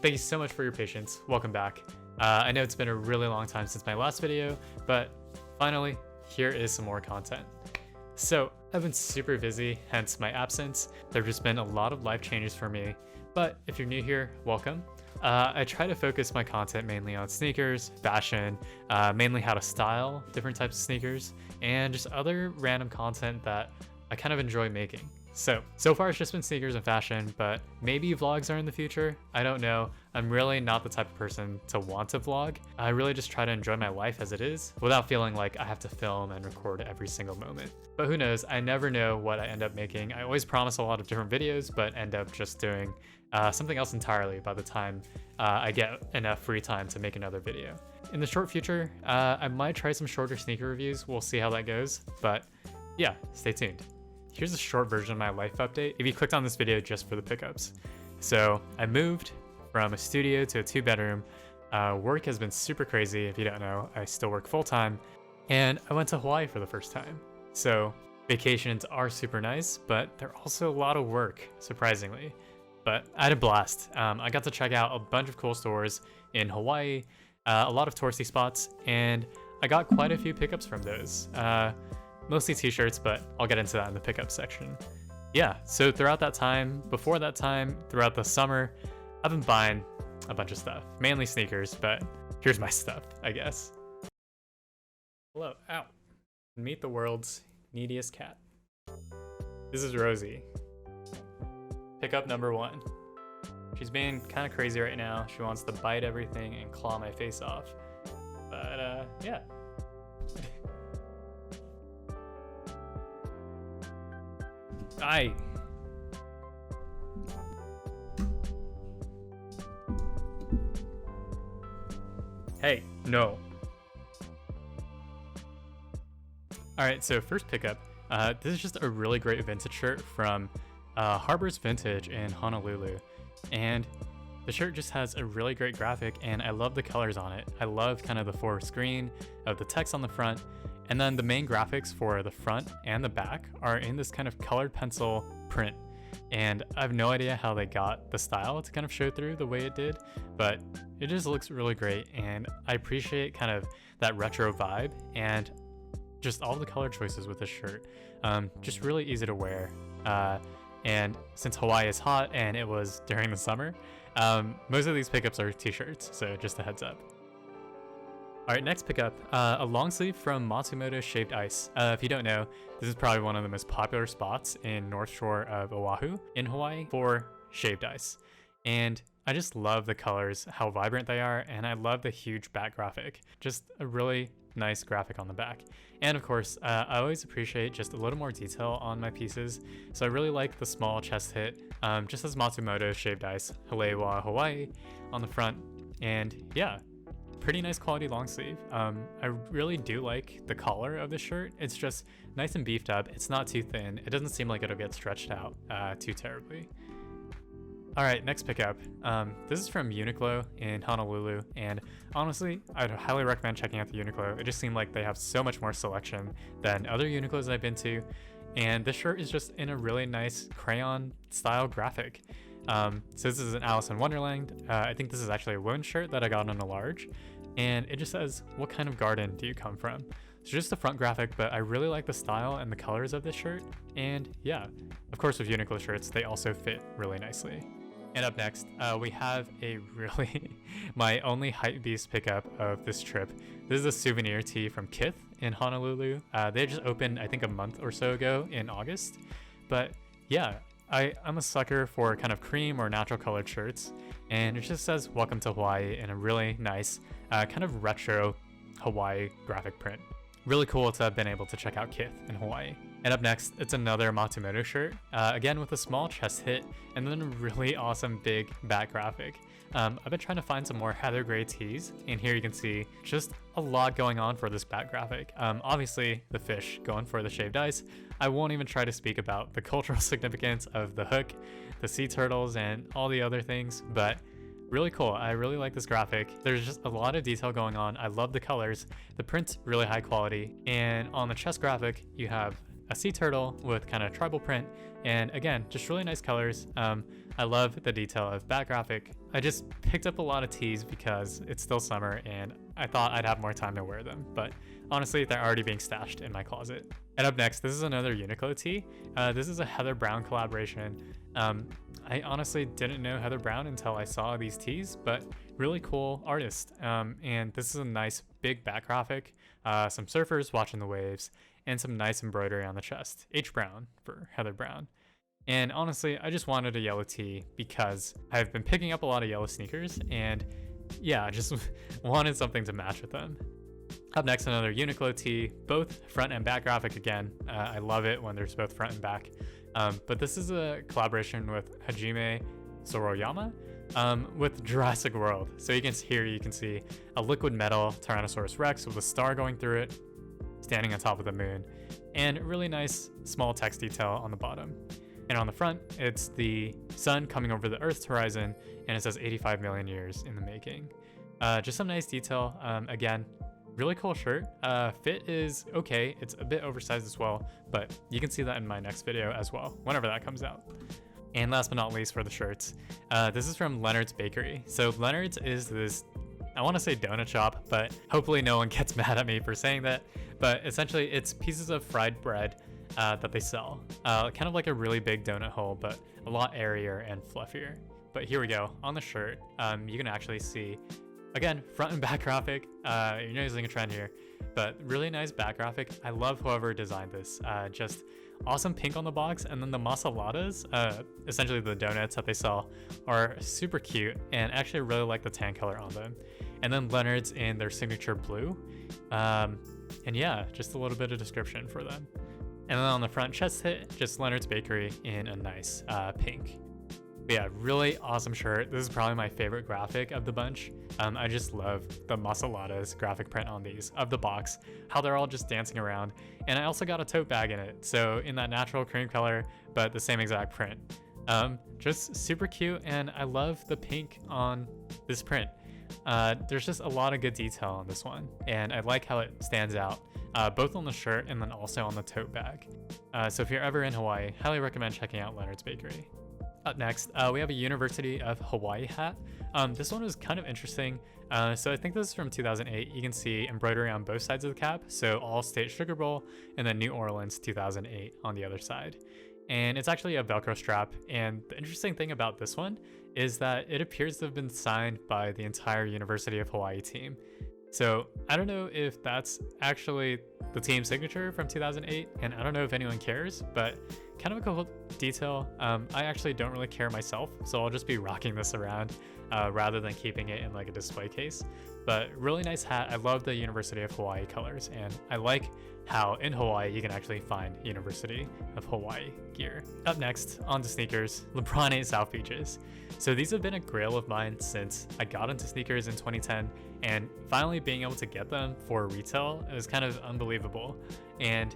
Thank you so much for your patience. Welcome back. I know it's been a really long time since my last video, but finally, here is some more content. So I've been super busy, hence my absence. There have just been a lot of life changes for me, but if you're new here, welcome. I try to focus my content mainly on sneakers, fashion, mainly how to style different types of sneakers, and just other random content that I kind of enjoy making. So far it's just been sneakers and fashion, but maybe vlogs are in the future. I don't know. I'm really not the type of person to want to vlog. I really just try to enjoy my life as it is without feeling like I have to film and record every single moment. But who knows? I never know what I end up making. I always promise a lot of different videos, but end up just doing something else entirely by the time I get enough free time to make another video. In the short future, I might try some shorter sneaker reviews. We'll see how that goes, but yeah, stay tuned. Here's a short version of my life update if you clicked on this video just for the pickups. So I moved from a studio to a 2-bedroom. Work has been super crazy. If you don't know, I still work full-time, and I went to Hawaii for the first time. So vacations are super nice, but they're also a lot of work, surprisingly. But I had a blast. I got to check out a bunch of cool stores in Hawaii, a lot of touristy spots, and I got quite a few pickups from those. Mostly t-shirts, but I'll get into that in the pickup section. Yeah, so throughout that time, before that time, throughout the summer, I've been buying a bunch of stuff, mainly sneakers, but here's my stuff, I guess. Hello, ow. Meet the world's neediest cat. This is Rosie. Pickup number 1. She's being kind of crazy right now. She wants to bite everything and claw my face off. But yeah. Hey, no. Alright, so first pickup. This is just a really great vintage shirt from Harbor's Vintage in Honolulu. And the shirt just has a really great graphic, and I love the colors on it. I love kind of the forest green of the text on the front. And then the main graphics for the front and the back are in this kind of colored pencil print. And I have no idea how they got the style to kind of show through the way it did, but it just looks really great. And I appreciate kind of that retro vibe and just all the color choices with this shirt. Just really easy to wear. And since Hawaii is hot and it was during the summer, most of these pickups are t-shirts, so just a heads up. Alright, next pickup, a long sleeve from Matsumotos Shave Ice. If you don't know, this is probably one of the most popular spots in North Shore of Oahu in Hawaii for shaved ice. And I just love the colors, how vibrant they are, and I love the huge back graphic. Just a really nice graphic on the back. And of course, I always appreciate just a little more detail on my pieces. So I really like the small chest hit, just as Matsumotos Shaved Ice, Haleiwa, Hawaii on the front. And yeah. Pretty nice quality long sleeve. I really do like the collar of the shirt. It's just nice and beefed up. It's not too thin. It doesn't seem like it'll get stretched out too terribly. All right, next pickup. This is from Uniqlo in Honolulu, and honestly, I'd highly recommend checking out the Uniqlo. It just seemed like they have so much more selection than other Uniqlos I've been to, and this shirt is just in a really nice crayon style graphic. So this is an Alice in Wonderland. I think this is actually a women's shirt that I got in a large, and it just says, "What kind of garden do you come from?" So just the front graphic, but I really like the style and the colors of this shirt. And yeah, of course with Uniqlo shirts, they also fit really nicely. And up next, we have a really, my only hypebeast pickup of this trip. This is a souvenir tee from KITH in Honolulu. They just opened, I think, a month or so ago in August. But yeah, I'm a sucker for kind of cream or natural colored shirts, and it just says "Welcome to Hawaii" in a really nice kind of retro Hawaii graphic print. Really cool to have been able to check out KITH in Hawaii. And up next, it's another Matsumoto shirt, again with a small chest hit and then a really awesome big back graphic. I've been trying to find some more heather gray tees, and here you can see just a lot going on for this back graphic. Obviously, the fish going for the shaved ice. I won't even try to speak about the cultural significance of the hook, the sea turtles, and all the other things, but really cool. I really like this graphic. There's just a lot of detail going on. I love the colors. The print's really high quality, and on the chest graphic, you have a sea turtle with kind of tribal print, and again, just really nice colors. I love the detail of back graphic. I just picked up a lot of tees because it's still summer and I thought I'd have more time to wear them, but honestly, they're already being stashed in my closet. And up next, this is another Uniqlo tee. This is a Heather Brown collaboration. I honestly didn't know Heather Brown until I saw these tees, but really cool artist. And this is a nice big back graphic, some surfers watching the waves, and some nice embroidery on the chest. H Brown for Heather Brown. And honestly, I just wanted a yellow tee because I've been picking up a lot of yellow sneakers, and yeah, I just wanted something to match with them. Up next, another Uniqlo tee, both front and back graphic again. I love it when there's both front and back. But this is a collaboration with Hajime Soroyama with Jurassic World. So you can see a liquid metal Tyrannosaurus Rex with a star going through it, standing on top of the moon, and really nice small text detail on the bottom. And on the front, it's the sun coming over the Earth's horizon, and it says 85 million years in the making. Just some nice detail. Again, really cool shirt. Fit is okay. It's a bit oversized as well, but you can see that in my next video as well, whenever that comes out. And last but not least for the shirts, this is from Leonards Bakery. So Leonards is this, I want to say donut shop, but hopefully no one gets mad at me for saying that. But essentially it's pieces of fried bread that they sell. Kind of like a really big donut hole, but a lot airier and fluffier. But here we go. On the shirt, you can actually see, again, front and back graphic. You're noticing a trend here, but really nice back graphic. I love whoever designed this. Just awesome pink on the box, and then the masaladas, essentially the donuts that they sell, are super cute, and actually really like the tan color on them. And then Leonard's in their signature blue. And yeah, just a little bit of description for them. And then on the front chest hit, just Leonards Bakery in a nice pink. But yeah, really awesome shirt. This is probably my favorite graphic of the bunch. I just love the masaladas graphic print on these of the box, how they're all just dancing around. And I also got a tote bag in it, so in that natural cream color, but the same exact print. Just super cute, and I love the pink on this print. There's just a lot of good detail on this one, and I like how it stands out, both on the shirt and then also on the tote bag. So if you're ever in Hawaii, highly recommend checking out Leonards Bakery. Up next, we have a University of Hawaii hat. This one was kind of interesting. So I think this is from 2008. You can see embroidery on both sides of the cap. So All State Sugar Bowl and then New Orleans 2008 on the other side. And it's actually a Velcro strap. And the interesting thing about this one is that it appears to have been signed by the entire University of Hawaii team. So I don't know if that's actually the team signature from 2008, and I don't know if anyone cares, but kind of a cool detail. I actually don't really care myself, so I'll just be rocking this around rather than keeping it in like a display case. But really nice hat. I love the University of Hawaii colors, and I like how in Hawaii you can actually find University of Hawaii gear. Up next, on to sneakers, LeBron 8 South Beaches. So these have been a grail of mine since I got into sneakers in 2010, and finally being able to get them for retail is kind of unbelievable. And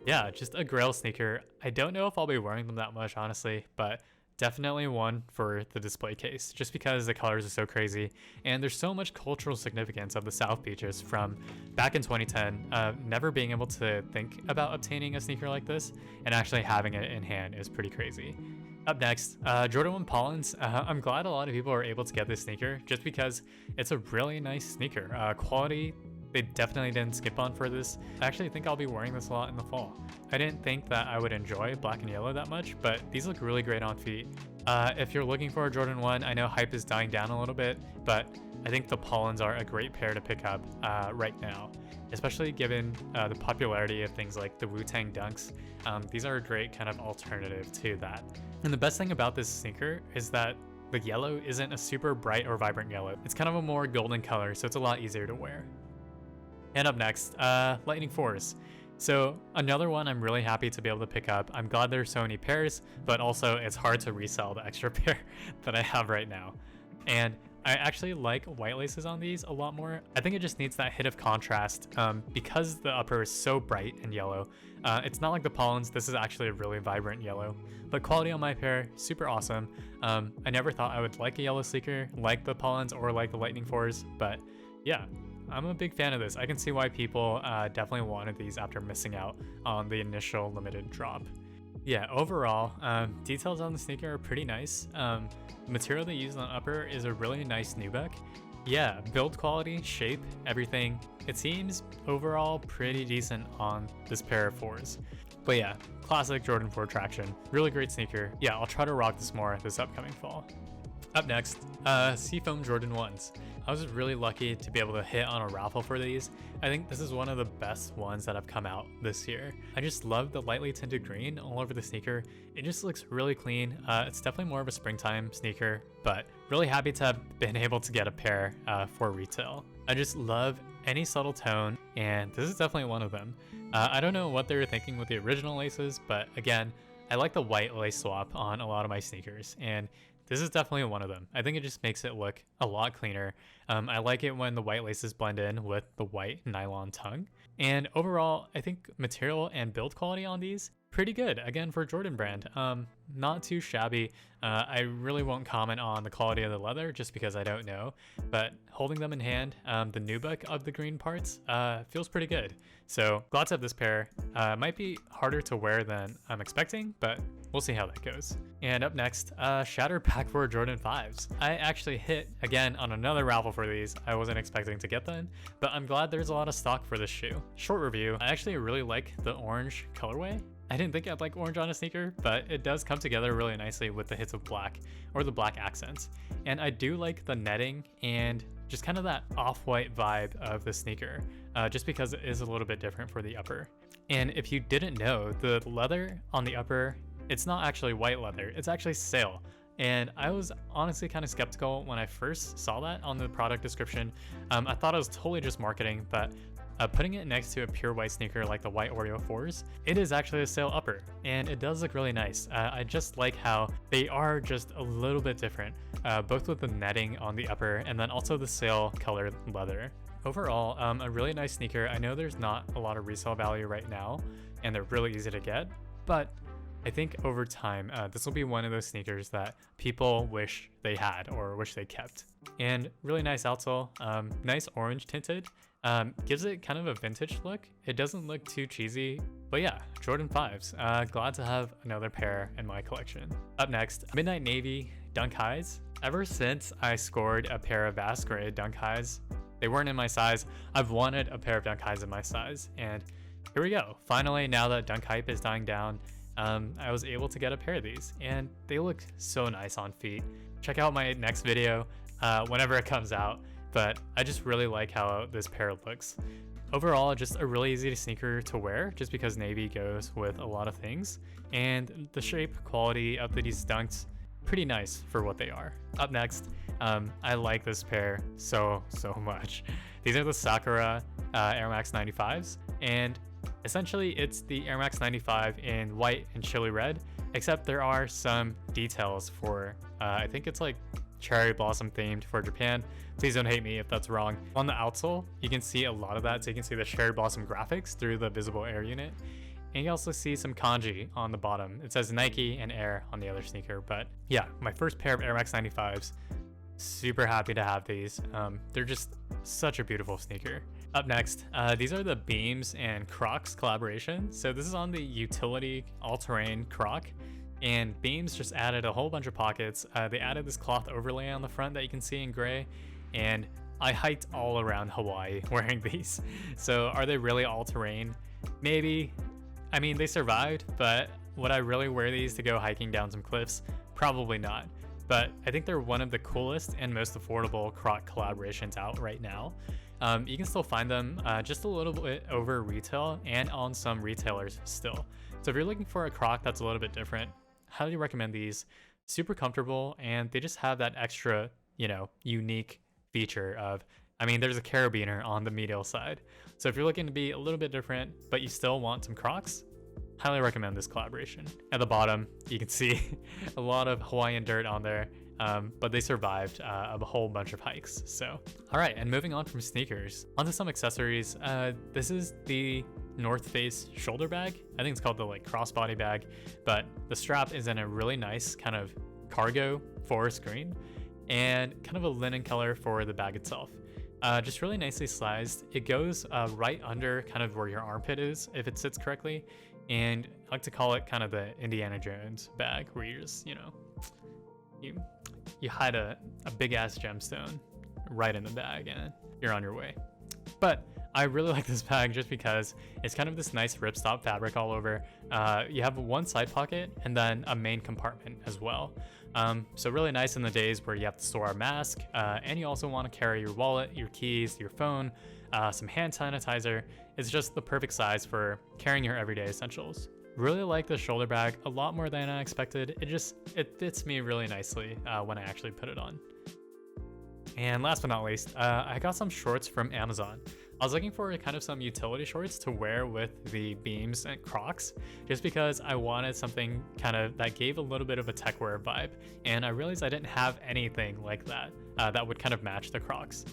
yeah, just a grail sneaker. I don't know if I'll be wearing them that much, honestly, but definitely one for the display case, just because the colors are so crazy and there's so much cultural significance of the South Beaches from back in 2010. Never being able to think about obtaining a sneaker like this and actually having it in hand is pretty crazy. Up next, Jordan 1 Pollens. I'm glad a lot of people are able to get this sneaker just because it's a really nice sneaker. Quality, they definitely didn't skip on for this. I actually think I'll be wearing this a lot in the fall. I didn't think that I would enjoy black and yellow that much, but these look really great on feet. If you're looking for a Jordan 1, I know hype is dying down a little bit, but I think the Pollens are a great pair to pick up right now, especially given the popularity of things like the Wu-Tang Dunks. These are a great kind of alternative to that. And the best thing about this sneaker is that the yellow isn't a super bright or vibrant yellow. It's kind of a more golden color, so it's a lot easier to wear. And up next, Lightning Force. So another one I'm really happy to be able to pick up. I'm glad there's so many pairs, but also it's hard to resell the extra pair that I have right now. And I actually like white laces on these a lot more. I think it just needs that hit of contrast because the upper is so bright and yellow. It's not like the Pollens. This is actually a really vibrant yellow, but quality on my pair, super awesome. I never thought I would like a yellow sneaker like the Pollens or like the Lightning Force, but yeah, I'm a big fan of this. I can see why people definitely wanted these after missing out on the initial limited drop. Yeah, overall, details on the sneaker are pretty nice. The material they use on the upper is a really nice nubuck. Yeah, build quality, shape, everything. It seems overall pretty decent on this pair of 4s. But yeah, classic Jordan 4 traction. Really great sneaker. Yeah, I'll try to rock this more this upcoming fall. Up next, Seafoam Jordan 1s. I was really lucky to be able to hit on a raffle for these. I think this is one of the best ones that have come out this year. I just love the lightly tinted green all over the sneaker. It just looks really clean. It's definitely more of a springtime sneaker, but really happy to have been able to get a pair for retail. I just love any subtle tone, and this is definitely one of them. I don't know what they were thinking with the original laces, but again, I like the white lace swap on a lot of my sneakers, and this is definitely one of them. I think it just makes it look a lot cleaner. I like it when the white laces blend in with the white nylon tongue. And overall, I think material and build quality on these, pretty good. Again, for Jordan brand, not too shabby. I really won't comment on the quality of the leather just because I don't know. But holding them in hand, the nubuck of the green parts feels pretty good. So glad to have this pair. Might be harder to wear than I'm expecting, but we'll see how that goes. And up next, Shattered Pack 4 Jordan 5s. I actually hit again on another raffle for these. I wasn't expecting to get them, but I'm glad there's a lot of stock for this shoe. Short review, I actually really like the orange colorway. I didn't think I'd like orange on a sneaker, but it does come together really nicely with the hits of black or the black accents. And I do like the netting and just kind of that off-white vibe of the sneaker, just because it is a little bit different for the upper. And if you didn't know, the leather on the upper, it's not actually white leather, it's actually sail. And I was honestly kind of skeptical when I first saw that on the product description. I thought it was totally just marketing, but putting it next to a pure white sneaker like the white Oreo 4s, it is actually a sail upper, and it does look really nice. I just like how they are just a little bit different, both with the netting on the upper and then also the sail colored leather. Overall, a really nice sneaker. I know there's not a lot of resale value right now, and they're really easy to get, but I think over time, this will be one of those sneakers that people wish they had or wish they kept. And really nice outsole, nice orange tinted. Gives it kind of a vintage look. It doesn't look too cheesy, but yeah, Jordan 5s. Glad to have another pair in my collection. Up next, Midnight Navy Dunk Highs. Ever since I scored a pair of Bass Gray Dunk Highs, they weren't in my size. I've wanted a pair of Dunk Highs in my size, and here we go. Finally, now that Dunk hype is dying down, I was able to get a pair of these, and they look so nice on feet. Check out my next video whenever it comes out. But I just really like how this pair looks. Overall, just a really easy sneaker to wear just because navy goes with a lot of things. And the shape quality of these dunks, pretty nice for what they are. Up next, I like this pair so much. These are the Sakura Air Max 95s. And essentially it's the Air Max 95 in white and chili red, except there are some details for, I think it's like cherry blossom themed for Japan. Please don't hate me if that's wrong. On the outsole, you can see a lot of that. So you can see the cherry blossom graphics through the visible air unit. And you also see some kanji on the bottom. It says Nike and Air on the other sneaker. But yeah, my first pair of Air Max 95s. Super happy to have these. They're just such a beautiful sneaker. Up next, these are the Beams and Crocs collaboration. So this is on the utility all-terrain Croc. And Beams just added a whole bunch of pockets. They added this cloth overlay on the front that you can see in gray. And I hiked all around Hawaii wearing these. So are they really all terrain? Maybe. I mean, they survived, but would I really wear these to go hiking down some cliffs? Probably not. But I think they're one of the coolest and most affordable Croc collaborations out right now. You can still find them just a little bit over retail and on some retailers still. So if you're looking for a Croc that's a little bit different, highly recommend these. Super comfortable, and they just have that extra, unique feature of, there's a carabiner on the medial side. So if you're looking to be a little bit different, but you still want some Crocs, highly recommend this collaboration. At the bottom, you can see a lot of Hawaiian dirt on there, but they survived a whole bunch of hikes. So, all right, and moving on from sneakers, onto some accessories. This is the North Face shoulder bag. I think it's called the crossbody bag, but the strap is in a really nice kind of cargo forest green and kind of a linen color for the bag itself. just really nicely sized. It goes right under kind of where your armpit is if it sits correctly. And I like to call it kind of the Indiana Jones bag, where you just, you hide a big ass gemstone right in the bag and you're on your way. But I really like this bag just because it's kind of this nice ripstop fabric all over. You have one side pocket and then a main compartment as well. So really nice in the days where you have to store a mask, and you also want to carry your wallet, your keys, your phone, some hand sanitizer. It's just the perfect size for carrying your everyday essentials. Really like the shoulder bag a lot more than I expected. It fits me really nicely when I actually put it on. And last but not least, I got some shorts from Amazon. I was looking for kind of some utility shorts to wear with the Beams and Crocs, just because I wanted something kind of that gave a little bit of a tech wear vibe. And I realized I didn't have anything like that that would kind of match the Crocs.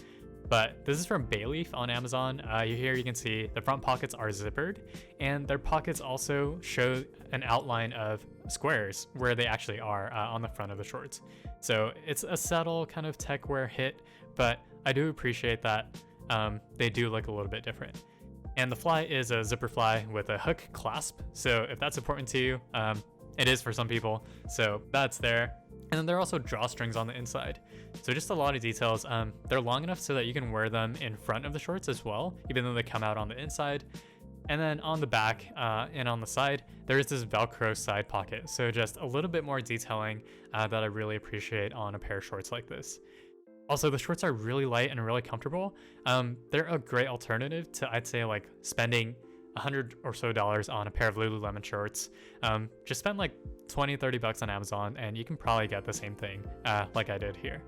But this is from Bayleaf on Amazon. Here you can see the front pockets are zippered, and their pockets also show an outline of squares where they actually are on the front of the shorts. So it's a subtle kind of tech wear hit, but I do appreciate that they do look a little bit different. And the fly is a zipper fly with a hook clasp. So if that's important to you, it is for some people. So that's there. And then there are also drawstrings on the inside. So just a lot of details. They're long enough so that you can wear them in front of the shorts as well, even though they come out on the inside. And then on the back and on the side, there is this Velcro side pocket. So just a little bit more detailing that I really appreciate on a pair of shorts like this. Also, the shorts are really light and really comfortable. They're a great alternative to, I'd say, like spending $100 or so on a pair of Lululemon shorts. Just spend like 20-30 bucks on Amazon and you can probably get the same thing like I did here.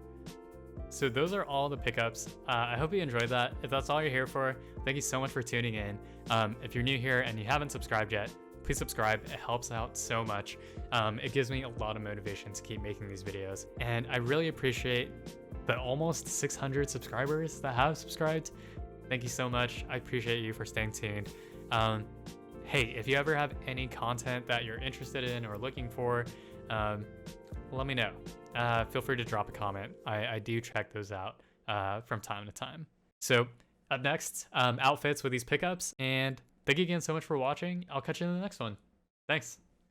So those are all the pickups. I hope you enjoyed that. If that's all you're here for, thank you so much for tuning in. If you're new here and you haven't subscribed yet, please subscribe. It helps out so much. It gives me a lot of motivation to keep making these videos. And I really appreciate the almost 600 subscribers that have subscribed. Thank you so much. I appreciate you for staying tuned. Hey, if you ever have any content that you're interested in or looking for, let me know. Feel free to drop a comment. I do check those out from time to time. So up next, outfits with these pickups. And thank you again so much for watching. I'll catch you in the next one. Thanks.